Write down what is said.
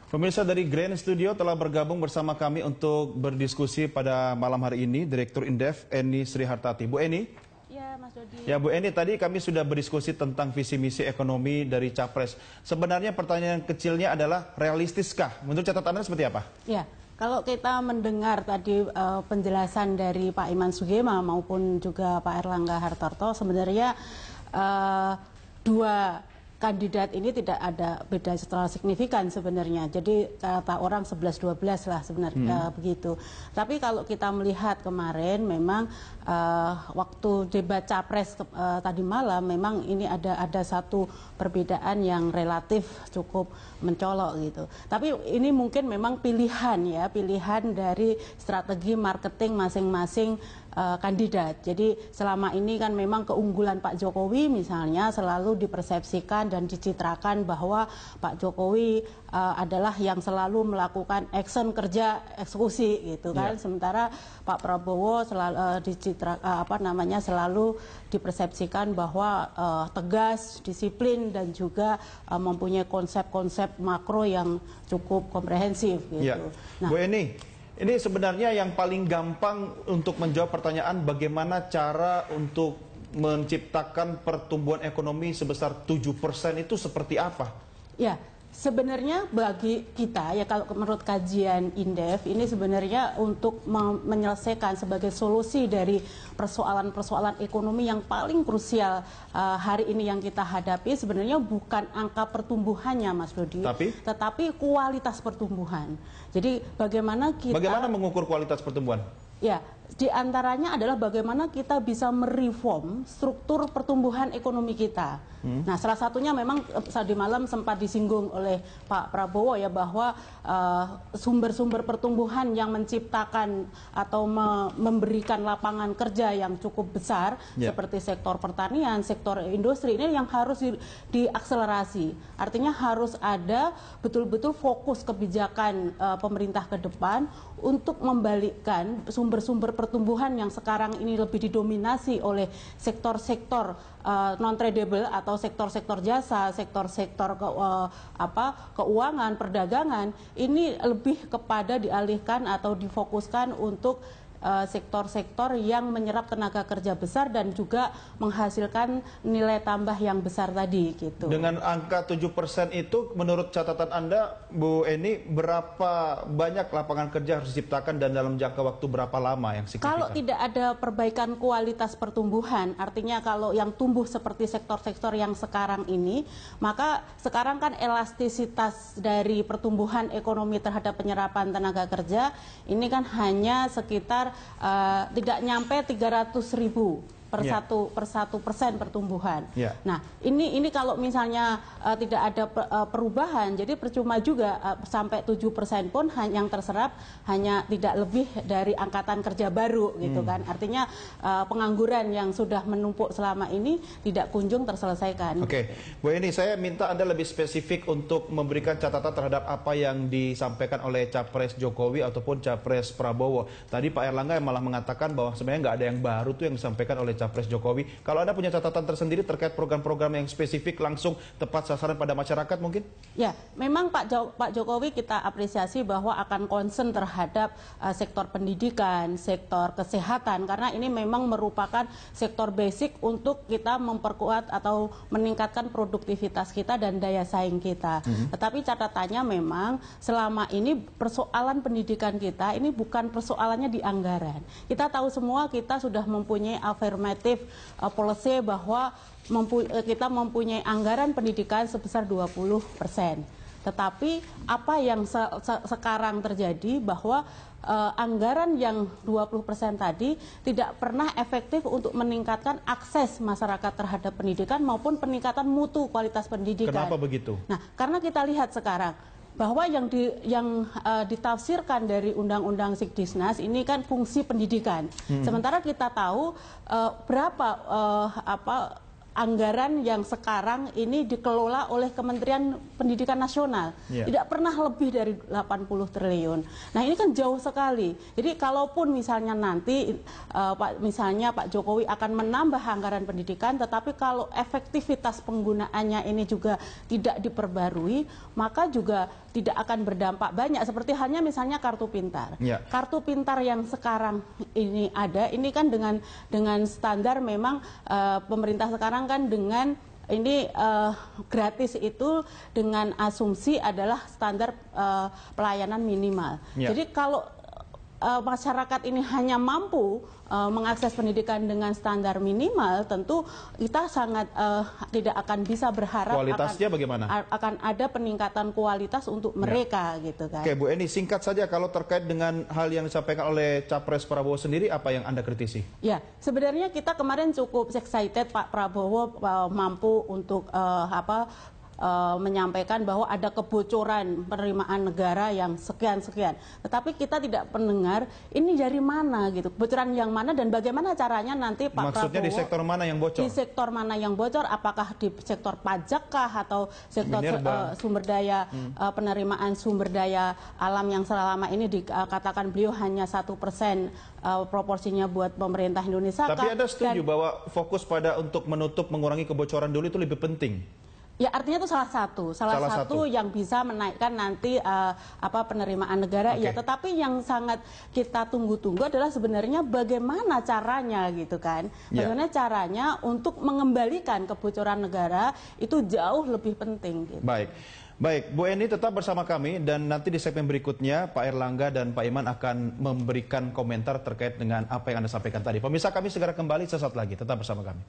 Pemirsa dari Grand Studio telah bergabung bersama kami untuk berdiskusi pada malam hari ini, Direktur Indef Eni Srihartati. Bu Eni? Ya, Mas Dodi. Ya, Bu Eni, tadi kami sudah berdiskusi tentang visi misi ekonomi dari Capres. Sebenarnya pertanyaan kecilnya adalah realistiskah? Menurut catatan Anda seperti apa? Ya, kalau kita mendengar tadi penjelasan dari Pak Iman Sugema maupun juga Pak Erlangga Hartarto, sebenarnya dua kandidat ini tidak ada beda secara signifikan sebenarnya. Jadi kata orang 11-12 lah sebenarnya begitu. Tapi kalau kita melihat kemarin memang waktu debat Capres tadi malam memang ini ada satu perbedaan yang relatif cukup mencolok gitu. Tapi ini mungkin memang pilihan ya, pilihan dari strategi marketing masing-masing kandidat. Jadi selama ini kan memang keunggulan Pak Jokowi misalnya selalu dipersepsikan dan dicitrakan bahwa Pak Jokowi adalah yang selalu melakukan action kerja eksekusi gitu kan. Sementara Pak Prabowo selalu selalu dipersepsikan bahwa tegas, disiplin dan juga mempunyai konsep-konsep makro yang cukup komprehensif gitu. Nah, Bu Eni, ini sebenarnya yang paling gampang untuk menjawab pertanyaan bagaimana cara untuk menciptakan pertumbuhan ekonomi sebesar 7% itu seperti apa? Ya, sebenarnya bagi kita ya kalau menurut kajian Indef ini sebenarnya untuk menyelesaikan sebagai solusi dari persoalan-persoalan ekonomi yang paling krusial hari ini yang kita hadapi sebenarnya bukan angka pertumbuhannya Mas Dodi, tetapi kualitas pertumbuhan. Jadi bagaimana mengukur kualitas pertumbuhan? Ya, di antaranya adalah bagaimana kita bisa mereform struktur pertumbuhan ekonomi kita. Nah, salah satunya memang tadi malam sempat disinggung oleh Pak Prabowo ya bahwa sumber-sumber pertumbuhan yang menciptakan atau memberikan lapangan kerja yang cukup besar seperti sektor pertanian, sektor industri ini yang harus diakselerasi. Artinya harus ada betul-betul fokus kebijakan pemerintah ke depan untuk membalikkan sumber-sumber pertumbuhan yang sekarang ini lebih didominasi oleh sektor-sektor non-tradable atau sektor-sektor jasa, sektor-sektor keuangan, perdagangan, ini lebih kepada dialihkan atau difokuskan untuk sektor-sektor yang menyerap tenaga kerja besar dan juga menghasilkan nilai tambah yang besar tadi gitu. Dengan angka 7% itu menurut catatan Anda Bu Eni berapa banyak lapangan kerja harus diciptakan dan dalam jangka waktu berapa lama yang signifikan? Kalau tidak ada perbaikan kualitas pertumbuhan, artinya kalau yang tumbuh seperti sektor-sektor yang sekarang ini, maka sekarang kan elastisitas dari pertumbuhan ekonomi terhadap penyerapan tenaga kerja ini kan hanya sekitar tidak nyampe 300.000 per 1% pertumbuhan. Nah, ini kalau misalnya tidak ada perubahan, jadi percuma juga sampai 7% pun yang terserap hanya tidak lebih dari angkatan kerja baru gitu kan. Artinya pengangguran yang sudah menumpuk selama ini tidak kunjung terselesaikan. Oke, Bu Eni, saya minta Anda lebih spesifik untuk memberikan catatan terhadap apa yang disampaikan oleh Capres Jokowi ataupun Capres Prabowo. Tadi Pak Erlangga malah mengatakan bahwa sebenarnya nggak ada yang baru tuh yang disampaikan oleh Capres Jokowi. Kalau Anda punya catatan tersendiri terkait program-program yang spesifik langsung tepat sasaran pada masyarakat mungkin? Ya, memang Pak Jokowi kita apresiasi bahwa akan concern terhadap sektor pendidikan, sektor kesehatan, karena ini memang merupakan sektor basic untuk kita memperkuat atau meningkatkan produktivitas kita dan daya saing kita. Tetapi catatannya memang selama ini persoalan pendidikan kita ini bukan persoalannya di anggaran. Kita tahu semua kita sudah mempunyai affirmative policy bahwa kita mempunyai anggaran pendidikan sebesar 20%. Tetapi apa yang sekarang terjadi bahwa anggaran yang 20% tadi tidak pernah efektif untuk meningkatkan akses masyarakat terhadap pendidikan maupun peningkatan mutu kualitas pendidikan. Kenapa begitu? Nah, karena kita lihat sekarang bahwa yang ditafsirkan dari Undang-Undang Sikdisnas ini kan fungsi pendidikan. Sementara kita tahu berapa anggaran yang sekarang ini dikelola oleh Kementerian Pendidikan Nasional. Tidak pernah lebih dari 80 triliun. Nah, ini kan jauh sekali. Jadi kalaupun misalnya nanti misalnya Pak Jokowi akan menambah anggaran pendidikan, tetapi kalau efektivitas penggunaannya ini juga tidak diperbarui, maka juga tidak akan berdampak banyak. Seperti hanya misalnya kartu pintar. Kartu pintar yang sekarang ini ada, ini kan dengan standar memang pemerintah sekarang kan dengan ini gratis itu dengan asumsi adalah standar pelayanan minimal. Jadi kalau masyarakat ini hanya mampu mengakses pendidikan dengan standar minimal, tentu kita sangat tidak akan bisa berharap kualitasnya bagaimana? Akan ada peningkatan kualitas untuk mereka gitu kan. Oke, Bu Eni, singkat saja kalau terkait dengan hal yang disampaikan oleh Capres Prabowo sendiri, apa yang Anda kritisi? Ya, sebenarnya kita kemarin cukup excited Pak Prabowo mampu untuk menyampaikan bahwa ada kebocoran penerimaan negara yang sekian-sekian. Tetapi kita tidak mendengar ini dari mana gitu, kebocoran yang mana dan bagaimana caranya nanti Pak Maksudnya Prabowo. di sektor mana yang bocor? Di sektor mana yang bocor, apakah di sektor pajak kah atau sektor sumber daya, penerimaan sumber daya alam yang selama ini dikatakan beliau hanya 1% proporsinya buat pemerintah Indonesia. Tapi Anda setuju bahwa fokus pada untuk menutup, mengurangi kebocoran dulu itu lebih penting? Ya, artinya itu salah satu yang bisa menaikkan nanti penerimaan negara. Ya, tetapi yang sangat kita tunggu-tunggu adalah sebenarnya bagaimana caranya gitu kan. Bagaimana caranya untuk mengembalikan kebocoran negara itu jauh lebih penting gitu. Baik, Bu Eni tetap bersama kami dan nanti di segmen berikutnya Pak Airlangga dan Pak Iman akan memberikan komentar terkait dengan apa yang Anda sampaikan tadi. Pemirsa, kami segera kembali sesaat lagi, tetap bersama kami.